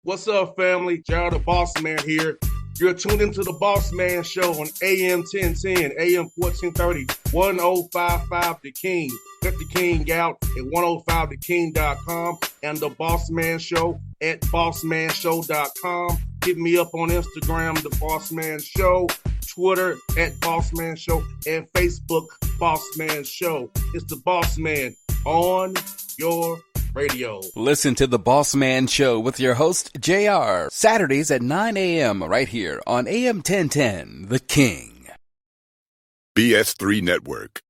What's up, family? Gerald the Bossman here. You're tuned into the Bossman Show on AM 1010, AM 1430, 1055 The King. Let the King out at 105theking.com and the Bossman Show at bossmanshow.com. Hit me up on Instagram, The Bossman Show, Twitter at Bossman Show, and Facebook, Bossman Show. It's the Bossman on your radio. Listen to the Bossman Show with your host, JR, Saturdays at 9 a.m. right here on AM 1010, The King. BS3 Network,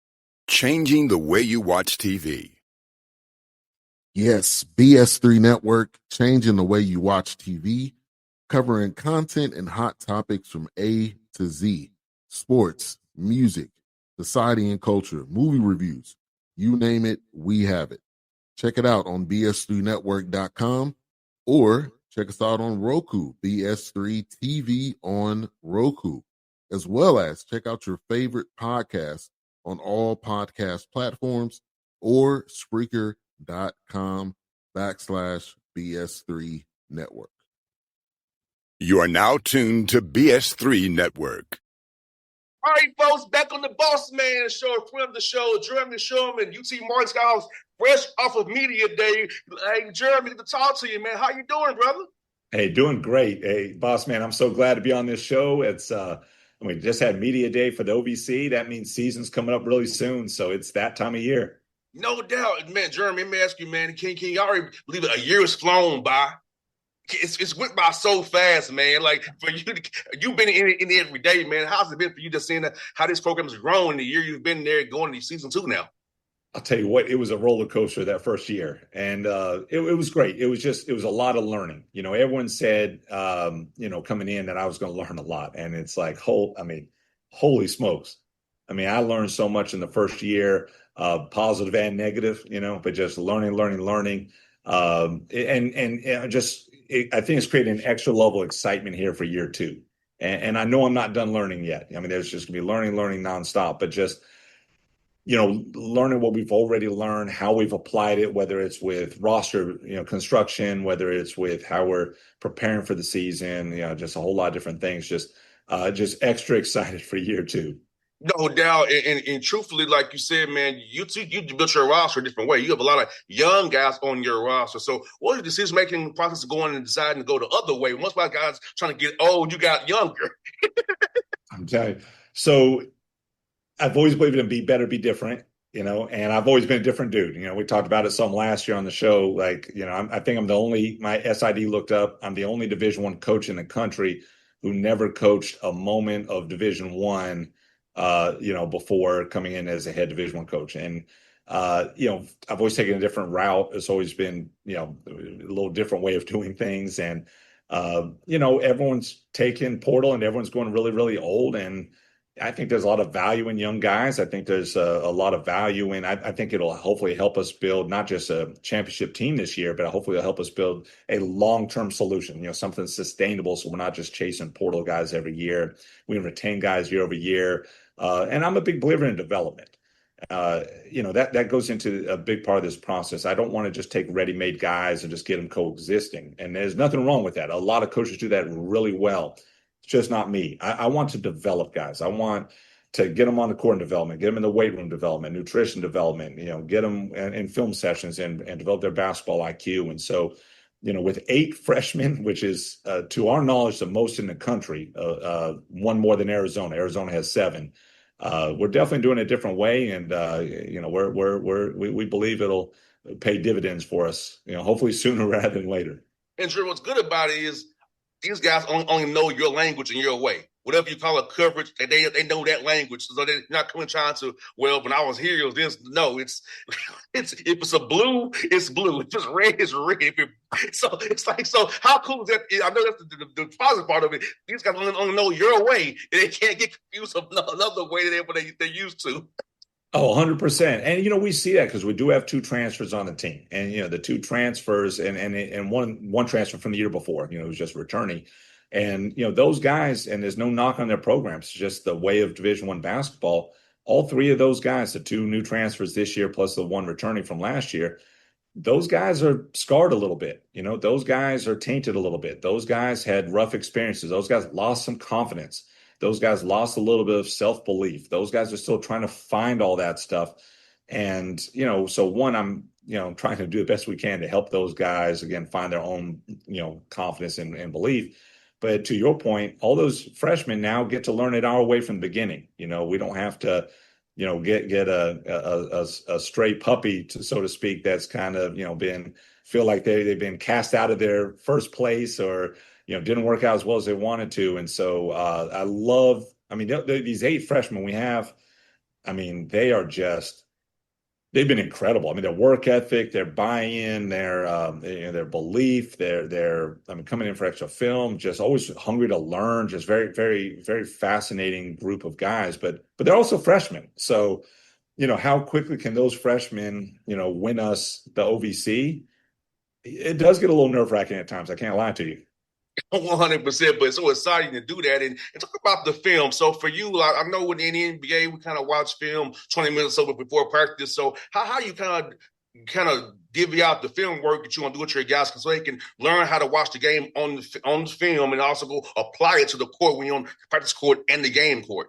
changing the way you watch TV. Yes, BS3 Network, changing the way you watch TV, covering content and hot topics from A to Z, sports, music, society and culture, movie reviews, you name it, we have it. Check it out on bs3network.com or check us out on Roku, BS3 TV on Roku, as well as check out your favorite podcast on all podcast platforms or Spreaker.com/BS3 Network. You are now tuned to BS3 Network. All right, folks, back on the Bossman Show, friend of the show, Jeremy Shulman, UT Martin Scholars, fresh off of Media Day. Hey, Jeremy, good to talk to you, man. How you doing, brother? Hey, doing great. Hey, boss man, I'm so glad to be on this show. It's we just had Media Day for the OVC. That means season's coming up really soon, so it's that time of year. No doubt, man. Jeremy, let me ask you, man, can you already believe it? A year has flown by. It's went by so fast, man. Like, for you, you've been in it every day, man. How's it been for you just seeing how this program has grown in the year you've been there, going to season 2 now? I'll tell you what, it was a roller coaster that first year, and it was great. It was a lot of learning. You know, everyone said, coming in that I was going to learn a lot, and it's like, holy smokes. I mean, I learned so much in the first year, positive and negative, but just learning. I think it's creating an extra level of excitement here for year 2. And I know I'm not done learning yet. I mean, there's just going to be learning nonstop, but just, learning what we've already learned, how we've applied it, whether it's with roster, construction, whether it's with how we're preparing for the season, just a whole lot of different things, just extra excited for year 2. No doubt, and truthfully, like you said, man, you built your roster a different way. You have a lot of young guys on your roster. So, what is the decision-making process going and deciding to go the other way? Most of our guys trying to get old, you got younger. I'm telling you. So, I've always believed in be better, be different, and I've always been a different dude. We talked about it some last year on the show. Like, I think I'm the only, my SID looked up, I'm the only Division I coach in the country who never coached a moment of Division I. Before coming in as a head Division I coach. And, I've always taken a different route. It's always been, a little different way of doing things. And, everyone's taking portal and everyone's going really, really old. And I think there's a lot of value in young guys. I think there's a lot of value in, I think it'll hopefully help us build not just a championship team this year, but hopefully it'll help us build a long-term solution, something sustainable. So we're not just chasing portal guys every year. We can retain guys year over year. And I'm a big believer in development. That goes into a big part of this process. I don't want to just take ready-made guys and just get them coexisting. And there's nothing wrong with that. A lot of coaches do that really well. It's just not me. I want to develop guys. I want to get them on the court in development, get them in the weight room development, nutrition development, get them in film sessions and develop their basketball IQ. And so, with 8 freshmen, which is, to our knowledge, the most in the country, one more than Arizona. Arizona has 7. We're definitely doing it a different way, and we believe it'll pay dividends for us. Hopefully sooner rather than later. And sure, what's good about it is these guys only know your language and your way. Whatever you call it, coverage, they know that language. So they're not coming trying to, well, when I was here, it was this. No, it's if it's a blue, it's blue. If it's red, it's red. So it's like, so how cool is that? I know that's the positive part of it. These guys only know your way. And they can't get confused with another way that they're used to. Oh, 100%. And, we see that because we do have 2 transfers on the team. And, the 2 transfers and one transfer from the year before, was just returning. And, those guys, and there's no knock on their programs, it's just the way of Division I basketball. All 3 of those guys, the 2 new transfers this year, plus the 1 returning from last year, those guys are scarred a little bit. Those guys are tainted a little bit. Those guys had rough experiences. Those guys lost some confidence. Those guys lost a little bit of self-belief. Those guys are still trying to find all that stuff. And, so one, I'm, trying to do the best we can to help those guys, again, find their own, confidence and belief. But to your point, all those freshmen now get to learn it our way from the beginning. We don't have to, get a stray puppy, so to speak, that's kind of, feel like they've been cast out of their first place, or, didn't work out as well as they wanted to. And so these 8 freshmen we have, they've been incredible. Their work ethic, their buy-in, their belief, their coming in for extra film, just always hungry to learn, just very, very, very fascinating group of guys. But they're also freshmen. So, how quickly can those freshmen, win us the OVC? It does get a little nerve-wracking at times. I can't lie to you. 100%, but it's so exciting to do that. And talk about the film. So for you, I know in the NBA, we kind of watch film 20 minutes or so before practice. So how you kind of divvy out the film work that you want to do with your guys so they can learn how to watch the game on the film and also go apply it to the court when you're on the practice court and the game court?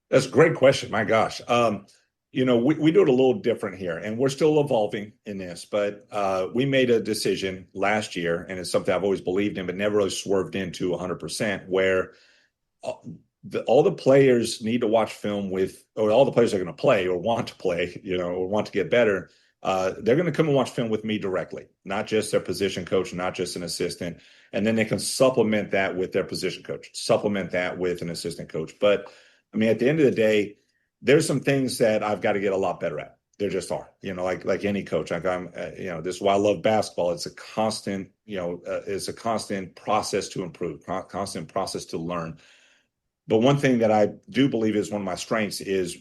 That's a great question. My gosh. We do it a little different here, and we're still evolving in this, but we made a decision last year, and it's something I've always believed in, but never really swerved into 100%, where all the players need to watch film with, or all the players are going to play or want to play, or want to get better. They're going to come and watch film with me directly, not just their position coach, not just an assistant. And then they can supplement that with their position coach, supplement that with an assistant coach. But at the end of the day, there's some things that I've got to get a lot better at. There just are, like any coach. This is why I love basketball. It's a constant, process to improve, constant process to learn. But one thing that I do believe is one of my strengths is,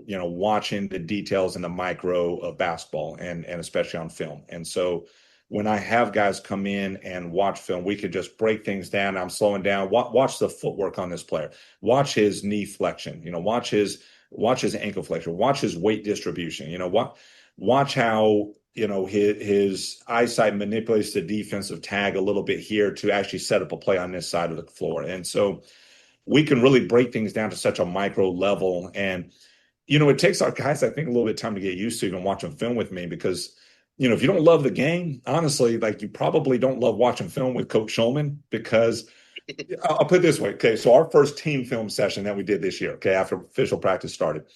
watching the details and the micro of basketball and especially on film. And so when I have guys come in and watch film, we could just break things down. I'm slowing down. Watch the footwork on this player. Watch his knee flexion. Watch his ankle flexion. Watch his weight distribution. Watch how his eyesight manipulates the defensive tag a little bit here to actually set up a play on this side of the floor. And so we can really break things down to such a micro level. And it takes our guys, I think, a little bit of time to get used to even watching film with me, because if you don't love the game, honestly, you probably don't love watching film with Coach Shulman, because I'll put it this way. Okay. So our first team film session that we did this year, after official practice started,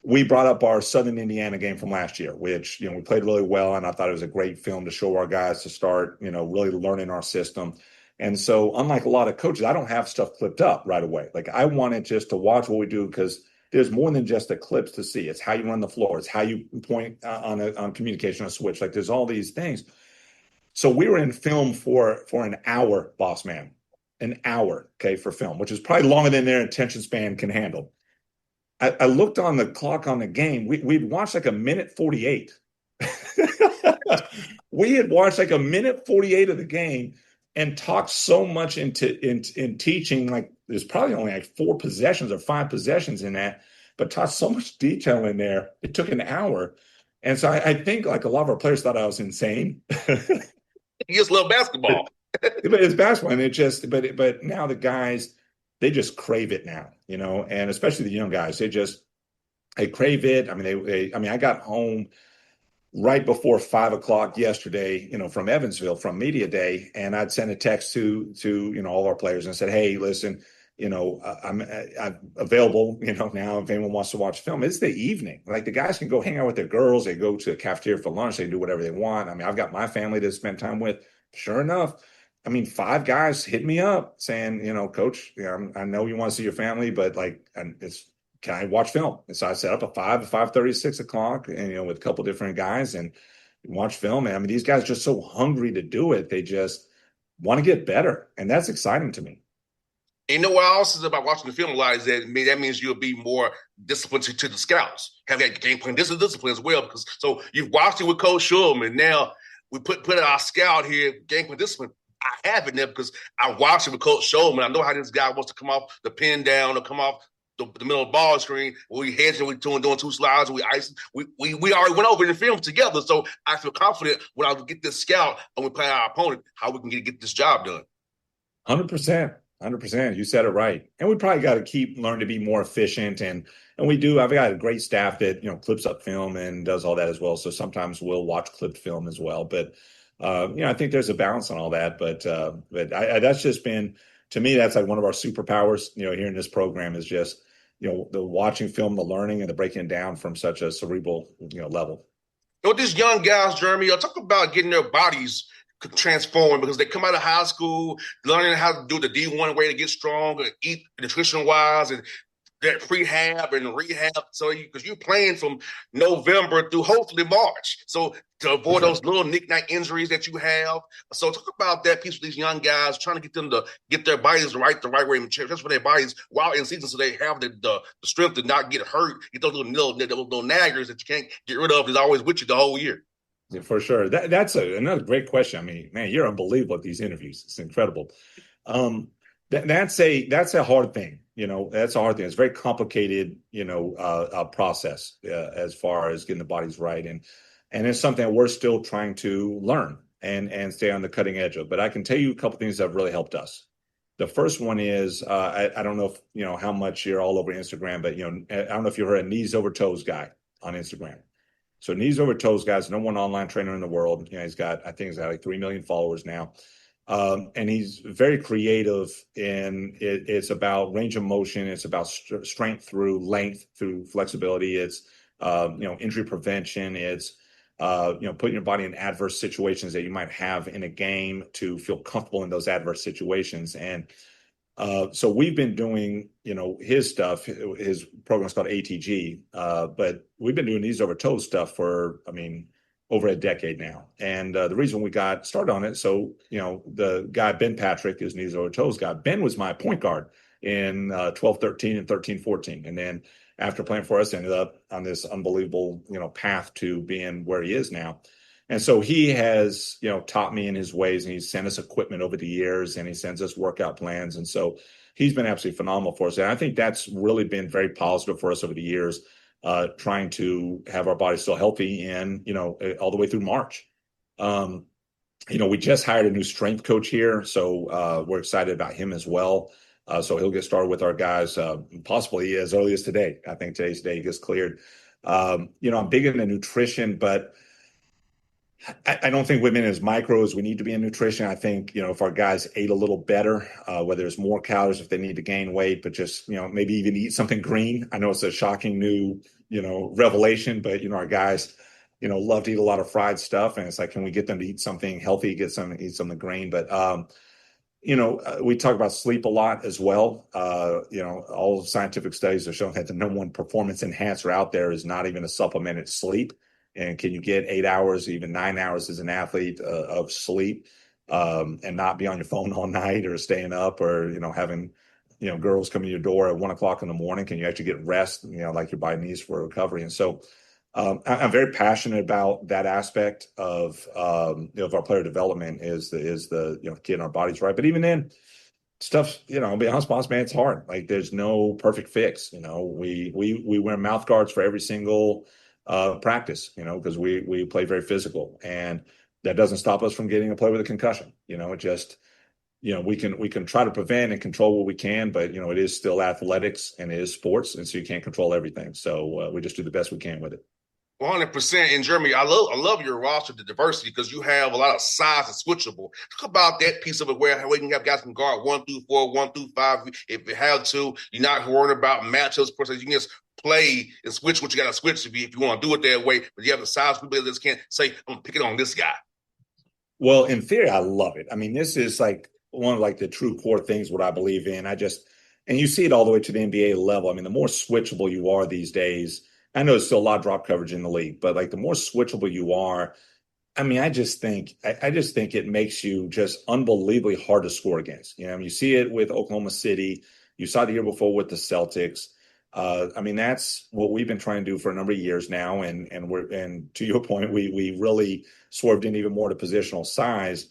we brought up our Southern Indiana game from last year, which, we played really well. And I thought it was a great film to show our guys to start, really learning our system. And so unlike a lot of coaches, I don't have stuff clipped up right away. I wanted just to watch what we do, because there's more than just the clips to see. It's how you run the floor. It's how you point on communication, on a switch. There's all these things. So we were in film for an hour, Bossman. An hour, for film, which is probably longer than their attention span can handle. I looked on the clock on the game. We'd watched a minute 48. We had watched a minute 48 of the game and talked so much in teaching. There's probably only 4 possessions or 5 possessions in that, but taught so much detail in there. It took an hour. And so I think a lot of our players thought I was insane. You just love basketball. But it's basketball, and but now the guys, they just crave it now, and especially the young guys, they crave it. I got home right before 5 o'clock yesterday, from Evansville, from media day, and I'd sent a text to all our players and said, hey, listen, I'm available, now if anyone wants to watch film. It's the evening. The guys can go hang out with their girls. They go to the cafeteria for lunch. They do whatever they want. I've got my family to spend time with. Sure enough, 5 guys hit me up saying, Coach, I know you want to see your family, but can I watch film? And so I set up a 5:30, 6 o'clock, and with a couple different guys and watch film. And these guys are just so hungry to do it. They just want to get better. And that's exciting to me. And what else is about watching the film a lot is that means you'll be more disciplined to the scouts. Have that game plan discipline as well. Because so you've watched it with Coach Shulman. Now we put our scout here, game plan discipline. I have it there because I watched it with Coach Shulman. I know how this guy wants to come off the pin down or come off the middle of the ball screen. We hedging, we doing 2 slides, we ice. We already went over the film together, so I feel confident when I get this scout and we play our opponent how we can get this job done. 100%. 100%. You said it right. And we probably got to keep learning to be more efficient. And we do. I've got a great staff that, clips up film and does all that as well. So sometimes we'll watch clipped film as well. But, I think there's a balance on all that. But that's just been, to me, that's like one of our superpowers, here in this program is just, the watching film, the learning and the breaking it down from such a cerebral, level. With these young guys, Jeremy, talk about getting their bodies transform because they come out of high school learning how to do the D1 way to get strong and eat nutrition wise and that prehab and rehab. So because you're playing from November through hopefully March. So to avoid those little knick-knack injuries that you have. So talk about that piece with these young guys, trying to get them to get their bodies right the right way and transfer their bodies while in season so they have the strength to not get hurt, get those little naggers that you can't get rid of is always with you the whole year. Yeah, for sure. That's another great question. I mean, man, you're unbelievable at these interviews. It's incredible. That's a hard thing. That's a hard thing. It's a very complicated, process as far as getting the bodies right. And it's something that we're still trying to learn and stay on the cutting edge of. But I can tell you a couple things that have really helped us. The first one is, I don't know if, how much you're all over Instagram, but, I don't know if you've heard of Knees Over Toes guy on Instagram. So Knees Over Toes guy's number one online trainer in the world. He's got like 3 million followers now. And he's very creative and it's about range of motion. It's about strength through length, through flexibility. It's, injury prevention. It's, putting your body in adverse situations that you might have in a game to feel comfortable in those adverse situations. And so we've been doing, his stuff. His program's called ATG, but we've been doing Knees Over Toes stuff for, over a decade now. And the reason we got started on it, so, the guy, Ben Patrick, is Knees Over Toes guy. Ben was my point guard in 12-13 and 13-14. And then after playing for us, ended up on this unbelievable, path to being where he is now. And so he has, taught me in his ways, and he's sent us equipment over the years, and he sends us workout plans. And so he's been absolutely phenomenal for us. And I think that's really been very positive for us over the years, trying to have our bodies still healthy and, all the way through March. We just hired a new strength coach here, so we're excited about him as well. So he'll get started with our guys possibly as early as today. I think today's day he gets cleared. I'm big into nutrition, but I don't think we've been as micro as we need to be in nutrition. I think, if our guys ate a little better, whether it's more calories, if they need to gain weight, but just, maybe even eat something green. I know it's a shocking new, revelation, but, our guys, love to eat a lot of fried stuff. And it's like, can we get them to eat something healthy, eat something green? But, we talk about sleep a lot as well. All scientific studies have shown that the number one performance enhancer out there is not even a supplemented sleep. And can you get 8 hours, even 9 hours as an athlete of sleep and not be on your phone all night or staying up or, having, girls come to your door at 1 o'clock in the morning? Can you actually get rest, like your body needs for recovery? And so I'm very passionate about that aspect of our player development is the getting our bodies right. But even then, stuff, I'll be honest, boss man, it's hard. Like there's no perfect fix. We wear mouth guards for every single practice, because we play very physical, and that doesn't stop us from getting a player with a concussion. It just, we can try to prevent and control what we can, but it is still athletics and it is sports, and so you can't control everything. So we just do the best we can with it. 100%. And Jeremy, I love your roster, the diversity, because you have a lot of size and switchable. Talk about that piece of it where we can have guys can guard 1 through 4, 1 through 5. If you have to, you're not worried about matchups per se. You can just play and switch what you got to switch if you want to do it that way. But you have the size people that just can't say, I'm going to pick it on this guy. Well, in theory, I love it. I mean, this is like one of the true core things what I believe in. And you see it all the way to the NBA level. I mean, the more switchable you are these days, I know there's still a lot of drop coverage in the league, but the more switchable you are, I mean, I just think it makes you just unbelievably hard to score against. You see it with Oklahoma City. You saw the year before with the Celtics. I mean, that's what we've been trying to do for a number of years now. And to your point, we really swerved in even more to positional size.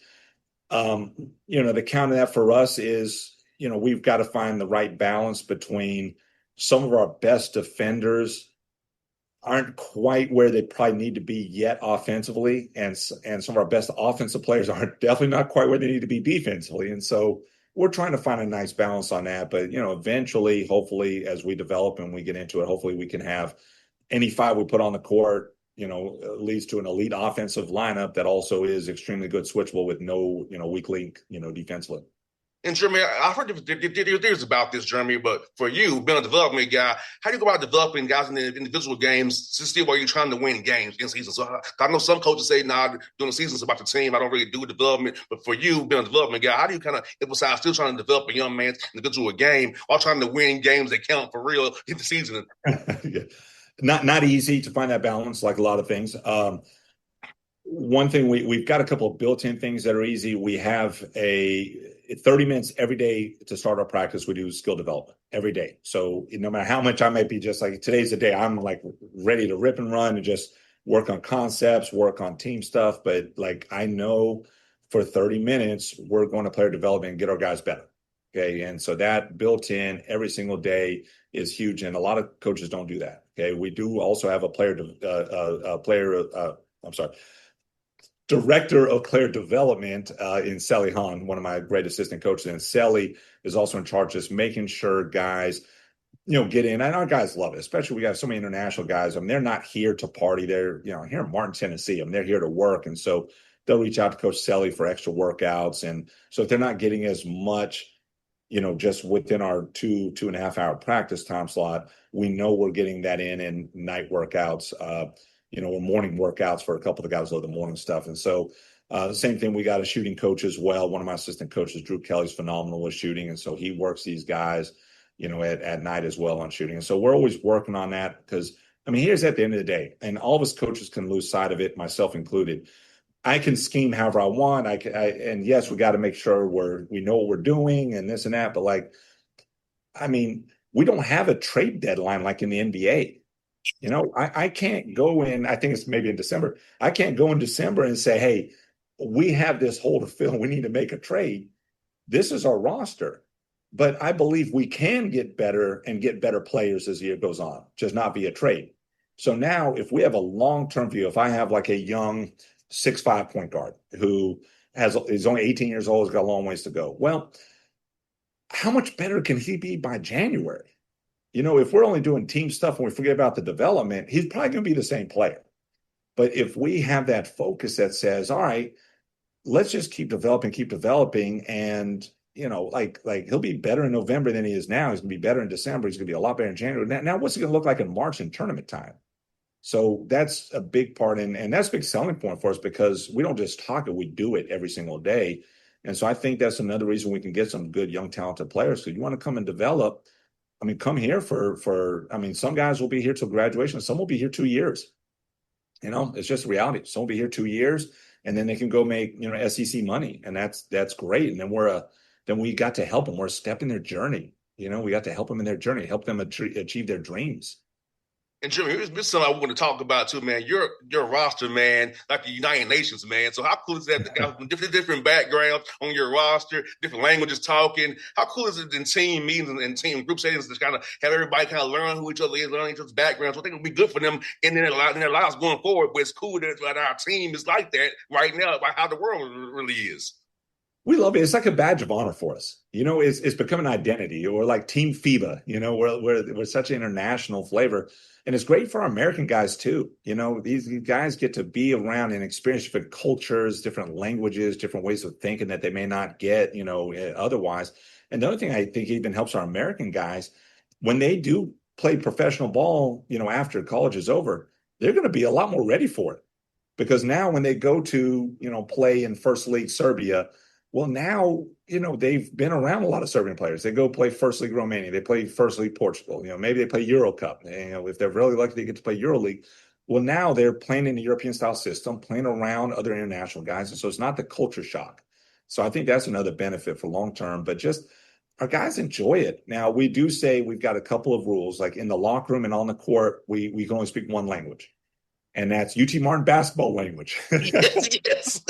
The counter that for us is, we've got to find the right balance between some of our best defenders aren't quite where they probably need to be yet offensively, and some of our best offensive players are definitely not quite where they need to be defensively. And so we're trying to find a nice balance on that. But eventually, hopefully, as we develop and we get into it, hopefully we can have any five we put on the court, leads to an elite offensive lineup that also is extremely good switchable with no, weak link, defensively. And Jeremy, I've heard there's about this, Jeremy, but for you, being a development guy, how do you go about developing guys in the individual games still while you're trying to win games in season? So I know some coaches say, during the season it's about the team. I don't really do development. But for you, being a development guy, how do you kind of emphasize still trying to develop a young man's individual game while trying to win games that count for real in the season? Yeah. Not easy to find that balance, like a lot of things. One thing we've got a couple of built-in things that are easy. We have a 30 minutes every day to start our practice. We do skill development every day. So no matter how much I might be, just like today's the day, I'm like ready to rip and run and just work on concepts, work on team stuff. But like I know for 30 minutes, we're going to player development and get our guys better. Okay. And so that built in every single day is huge. And a lot of coaches don't do that. Okay. We do also have a director of player development in Sally Hahn, one of my great assistant coaches. And Sally is also in charge of just making sure guys, get in. And our guys love it, especially we got so many international guys. I mean, they're not here to party. They're, here in Martin, Tennessee. I mean, they're here to work. And so they'll reach out to Coach Sally for extra workouts. And so if they're not getting as much, just within our 2.5 hour practice time slot, we know we're getting that in night workouts, or morning workouts for a couple of the guys who love the morning stuff. And so the same thing, we got a shooting coach as well. One of my assistant coaches, Drew Kelly's phenomenal with shooting. And so he works these guys, at night as well on shooting. And so we're always working on that because, here's at the end of the day, and all of us coaches can lose sight of it, myself included. I can scheme however I want. And yes, we got to make sure we know what we're doing and this and that. But we don't have a trade deadline like in the NBA. I can't go in, I think it's maybe in December. I can't go in December and say, hey, we have this hole to fill. We need to make a trade. This is our roster. But I believe we can get better and get better players as the year goes on, just not via trade. So now if we have a long-term view, if I have like a young 6'5" point guard who is only 18 years old, has got a long ways to go. Well, how much better can he be by January? If we're only doing team stuff and we forget about the development, he's probably going to be the same player. But if we have that focus that says, all right, let's just keep developing. And, he'll be better in November than he is now. He's going to be better in December. He's going to be a lot better in January. Now what's it going to look like in March in tournament time? So that's a big part. And that's a big selling point for us because we don't just talk it, we do it every single day. And so I think that's another reason we can get some good, young, talented players. So you want to come and develop. Come here for some guys will be here till graduation. Some will be here 2 years. It's just reality. Some will be here 2 years and then they can go make, SEC money. And that's great. And then we got to help them. We're a step in their journey. We got to help them in their journey, help them achieve their dreams. And Jimmy, this is something I want to talk about too, man. Your roster, man, like the United Nations, man. So how cool is that? The guys from different backgrounds on your roster, different languages talking. How cool is it in team meetings and team group settings to kind of have everybody kind of learn who each other is, learn each other's backgrounds? So I think it'll be good for them in their lives going forward. But it's cool that our team is like that right now, about how the world really is. We love it. It's like a badge of honor for us. It's become an identity. Or like Team FIBA. We're such an international flavor. And it's great for our American guys too. These guys get to be around and experience different cultures, different languages, different ways of thinking that they may not get, otherwise. And the other thing I think even helps our American guys, when they do play professional ball, after college is over, they're going to be a lot more ready for it. Because now when they go to, play in First League Serbia, well, now, they've been around a lot of Serbian players. They go play First League Romania. They play First League Portugal. Maybe they play Euro Cup. If they're really lucky, they get to play Euro League. Well, now they're playing in the European style system, playing around other international guys. And so it's not the culture shock. So I think that's another benefit for long term. But just our guys enjoy it. Now, we do say we've got a couple of rules, like in the locker room and on the court, we can only speak one language. And that's UT Martin basketball language. Yes.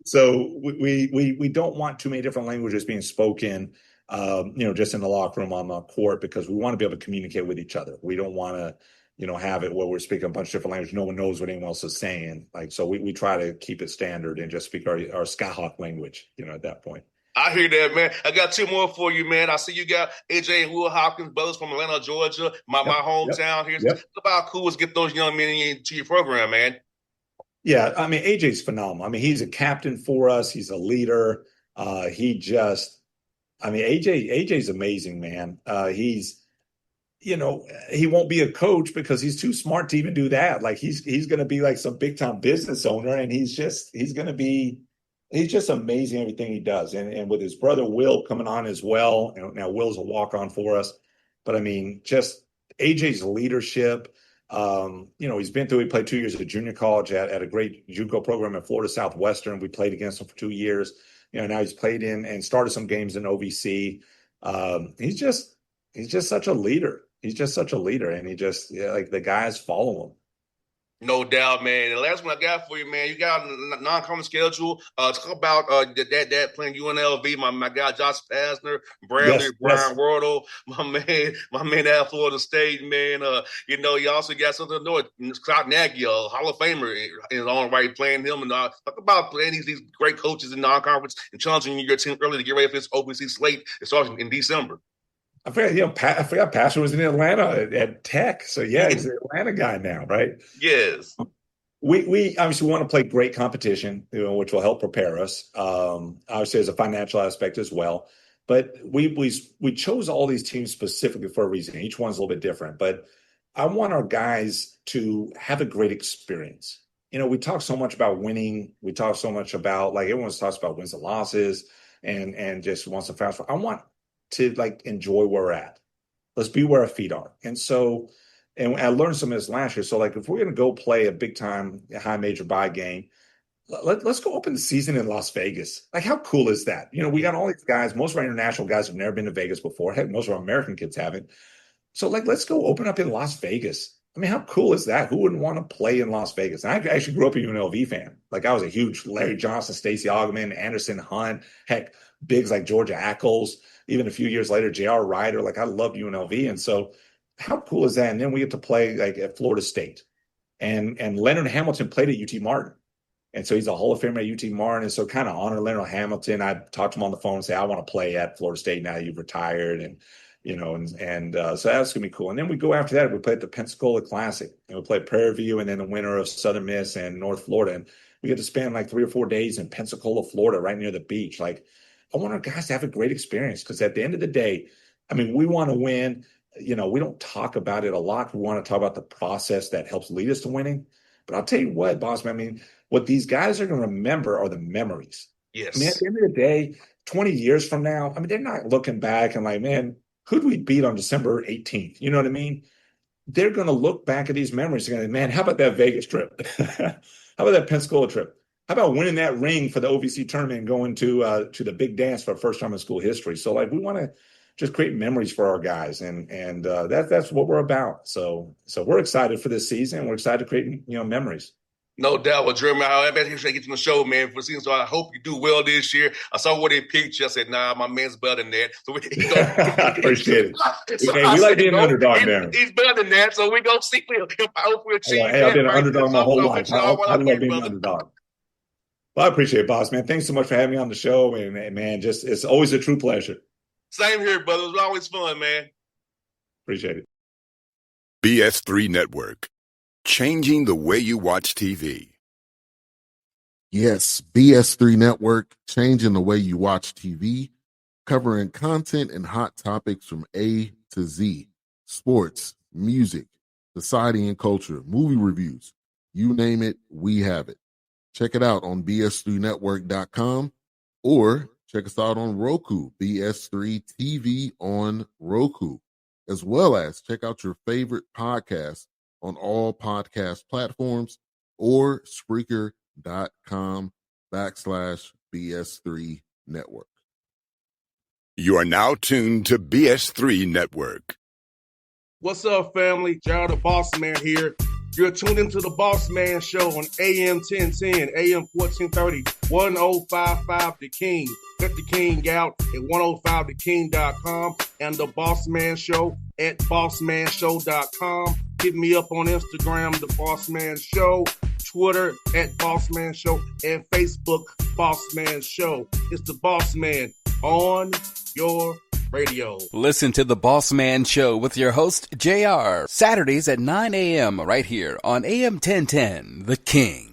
So we don't want too many different languages being spoken just in the locker room on the court, because we want to be able to communicate with each other. We don't want to, have it where we're speaking a bunch of different languages. No one knows what anyone else is saying. So we try to keep it standard and just speak our Skyhawk language, at that point. I hear that, man. I got two more for you, man. I see you got AJ and Will Hopkins, brothers from Atlanta, Georgia, my hometown here. Yep. It's about cool is get those young men into your program, man. Yeah, I mean, AJ's phenomenal. I mean, he's a captain for us. He's a leader. AJ's amazing, man. He won't be a coach because he's too smart to even do that. Like he's going to be like some big time business owner, and he's just amazing everything he does. And with his brother Will coming on as well. Now Will's a walk on for us, but I mean, just AJ's leadership. He played 2 years at junior college at a great JUCO program at Florida Southwestern. We played against him for 2 years. Now he's played in and started some games in OVC. He's just such a leader. He's just such a leader, and the guys follow him. No doubt, man. The last one I got for you, man, you got a non-common schedule. Talk about that playing UNLV, my guy Josh Pastner, Bradley, Brian Wardle, my man at Florida State, man. You also got something to know. Scott Nagy, Hall of Famer, in his own right, playing him. And talk about playing these great coaches in non-conference and challenging your team early to get ready for this OVC slate. It starts in December. I forgot Pastor was in Atlanta at Tech. So yeah, he's an Atlanta guy now, right? Yes. We obviously want to play great competition, which will help prepare us. Obviously, there's a financial aspect as well. But we chose all these teams specifically for a reason. Each one's a little bit different. But I want our guys to have a great experience. We talk so much about winning. We talk so much about, like, everyone talks about wins and losses and just wants to fast forward. I want to enjoy where we're at. Let's be where our feet are. And I learned some of this last year. So if we're going to go play a big time high major buy game, let's go open the season in Las Vegas. How cool is that? We got all these guys. Most of our international guys have never been to Vegas before. Heck, most of our American kids haven't. So let's go open up in Las Vegas. I mean, how cool is that? Who wouldn't want to play in Las Vegas? And I actually grew up a UNLV fan. I was a huge Larry Johnson, Stacey Augman, Anderson Hunt, heck, bigs like Georgia Ackles. Even a few years later, J.R. Ryder, I loved UNLV. And so how cool is that? And then we get to play at Florida State. And Leonard Hamilton played at UT Martin. And so he's a Hall of Famer at UT Martin. And so kind of honor Leonard Hamilton. I talked to him on the phone and say, I want to play at Florida State now you've retired. And, so that's going to be cool. And then we go after that, we play at the Pensacola Classic. And we play Prairie View and then the winner of Southern Miss and North Florida. And we get to spend 3 or 4 days in Pensacola, Florida, right near the beach. I want our guys to have a great experience because at the end of the day, I mean, we want to win. We don't talk about it a lot. We want to talk about the process that helps lead us to winning. But I'll tell you what, Bossman, I mean, what these guys are going to remember are the memories. Yes. I mean, at the end of the day, 20 years from now, I mean, they're not looking back and man, who'd we beat on December 18th? You know what I mean? They're going to look back at these memories and go, man, how about that Vegas trip? How about that Pensacola trip? How about winning that ring for the OVC tournament and going to the big dance for the first time in school history? So we want to just create memories for our guys, and that's what we're about. So we're excited for this season. We're excited to create memories. No doubt. Well, Jeremy, I bet you should get to the show, man, for the season. So I hope you do well this year. I saw where they picked you. I said, nah, my man's better than that. So I appreciate it. So we like being an underdog, man. He's better than that. So we're going to see if I hope we achieve. Hey, I've been an underdog my whole life. I love being an underdog. Well, I appreciate it, boss, man. Thanks so much for having me on the show. And man, it's always a true pleasure. Same here, brother. It was always fun, man. Appreciate it. BS3 Network, changing the way you watch TV. Yes, BS3 Network, changing the way you watch TV, covering content and hot topics from A to Z, sports, music, society and culture, movie reviews, you name it, we have it. Check it out on bs3network.com or check us out on Roku, BS3 TV on Roku, as well as check out your favorite podcast on all podcast platforms or Spreaker.com/BS3 Network. You are now tuned to BS3 Network. What's up, family? Gerald the Bossman here. You're tuned into the Bossman Show on AM 1010, AM 1430, 1055 The King. Let the King out at 105theking.com and the Bossman Show at bossmanshow.com. Hit me up on Instagram, The Bossman Show, Twitter at Bossman Show, and Facebook, Bossman Show. It's the Bossman on your radio. Listen to the Bossman Show with your host, JR, Saturdays at 9 a.m. right here on AM 1010, The King.